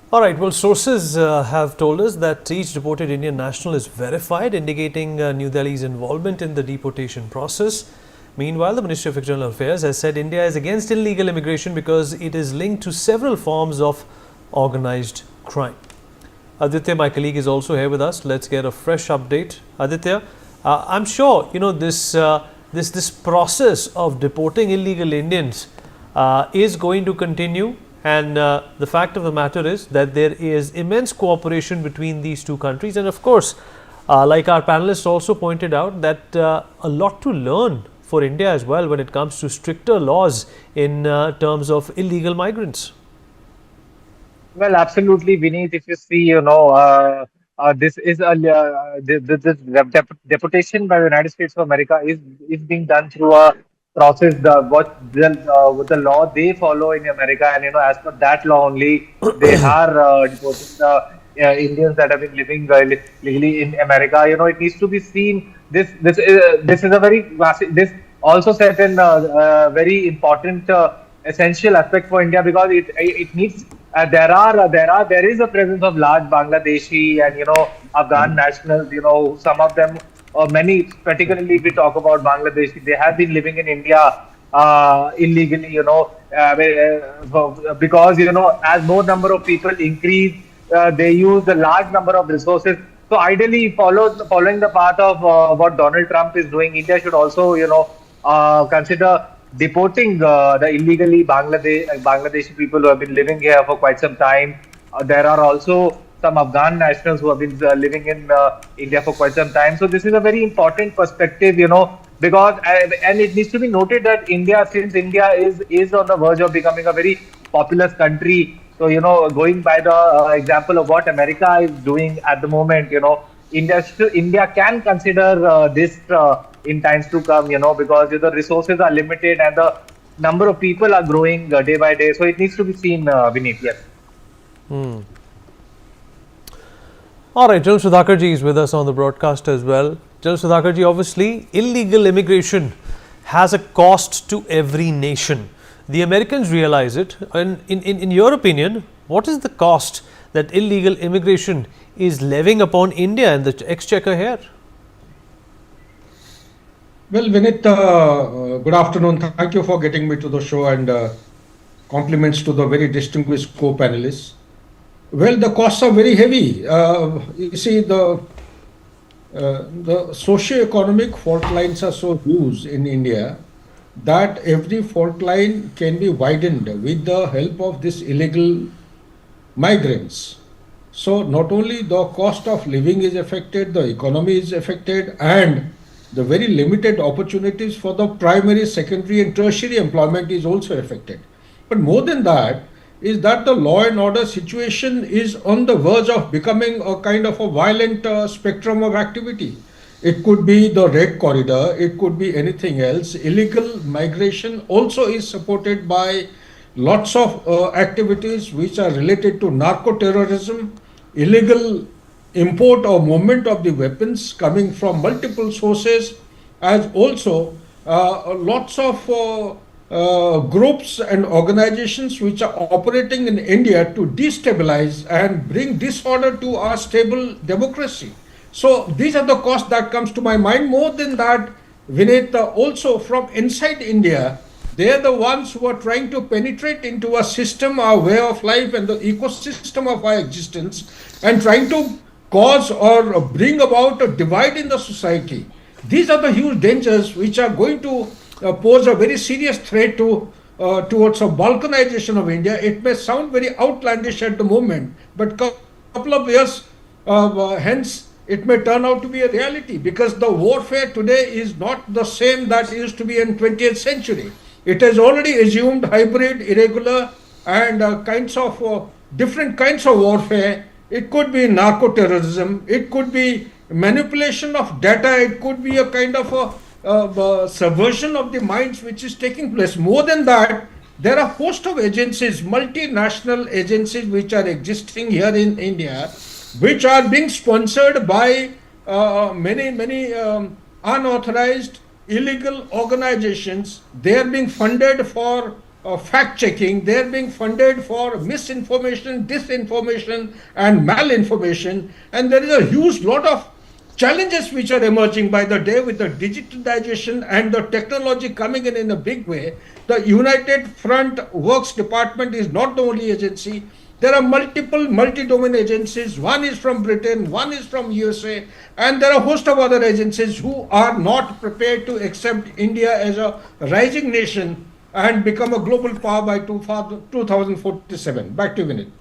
All right, well, sources have told us that each deported Indian national is verified, indicating New Delhi's involvement in the deportation process. Meanwhile, the Ministry of External Affairs has said India is against illegal immigration because it is linked to several forms of organized crime. Aditya, my colleague, is also here with us. Let's get a fresh update. Aditya, I'm sure you know this process of deporting illegal Indians is going to continue. And the fact of the matter is that there is immense cooperation between these two countries. And of course, like our panelists also pointed out, that a lot to learn for India as well when it comes to stricter laws in terms of illegal migrants. Well, absolutely, Vineet. If you see, this is this deportation by the United States of America is being done through a process. What the law they follow in America, and as per that law only, they are deporting the Indians that have been living legally in America. It needs to be seen. This is a very massive. This also set in very important. Essential aspect for India because it needs there is a presence of large Bangladeshi and Afghan nationals. Some of them or many, particularly if we talk about Bangladeshi, they have been living in India illegally. Because as more number of people increase, they use a large number of resources. So ideally, following the path of what Donald Trump is doing, India should also consider deporting the illegally Bangladeshi people who have been living here for quite some time. There are also some Afghan nationals who have been living in India for quite some time. So this is a very important perspective, because and it needs to be noted that since India is on the verge of becoming a very populous country. So going by the example of what America is doing at the moment, India can consider this in times to come, because the resources are limited and the number of people are growing day by day. So it needs to be seen, Vineet. Yes. Hmm. All right, General Sudhakarji is with us on the broadcast as well. General Sudhakarji, obviously, illegal immigration has a cost to every nation. The Americans realize it. And in your opinion, what is the cost that illegal immigration is levying upon India and the exchequer here? Well, Vinit, good afternoon. Thank you for getting me to the show and compliments to the very distinguished co-panelists. Well, the costs are very heavy. You see, the socio-economic fault lines are so huge in India that every fault line can be widened with the help of these illegal migrants. So not only the cost of living is affected, the economy is affected, and the very limited opportunities for the primary, secondary, and tertiary employment is also affected. But more than that, is that the law and order situation is on the verge of becoming a kind of a violent spectrum of activity. It could be the red corridor, it could be anything else. Illegal migration also is supported by lots of activities which are related to narco-terrorism, illegal import or movement of the weapons coming from multiple sources, as also lots of groups and organizations which are operating in India to destabilize and bring disorder to our stable democracy. So these are the costs that comes to my mind. More than that, Vinit, also from inside India, they are the ones who are trying to penetrate into our system, our way of life, and the ecosystem of our existence, and trying to cause or bring about a divide in the society. These are the huge dangers which are going to pose a very serious threat towards a balkanization of India. It may sound very outlandish at the moment, but couple of years hence it may turn out to be a reality, because the warfare today is not the same that used to be in 20th century. It has already assumed hybrid, irregular, and different kinds of warfare. It could be narco-terrorism, it could be manipulation of data, it could be a kind of a subversion of the minds which is taking place. More than that, there are a host of agencies, multinational agencies which are existing here in India, which are being sponsored by many unauthorized illegal organizations. They are being funded for fact checking. They're being funded for misinformation, disinformation, and malinformation. And there is a huge lot of challenges which are emerging by the day with the digitalization and the technology coming in a big way. The United Front Works Department is not the only agency. There are multiple multi-domain agencies. One is from Britain, one is from USA, and there are a host of other agencies who are not prepared to accept India as a rising nation and become a global power by 2047. Back to you, Vinit.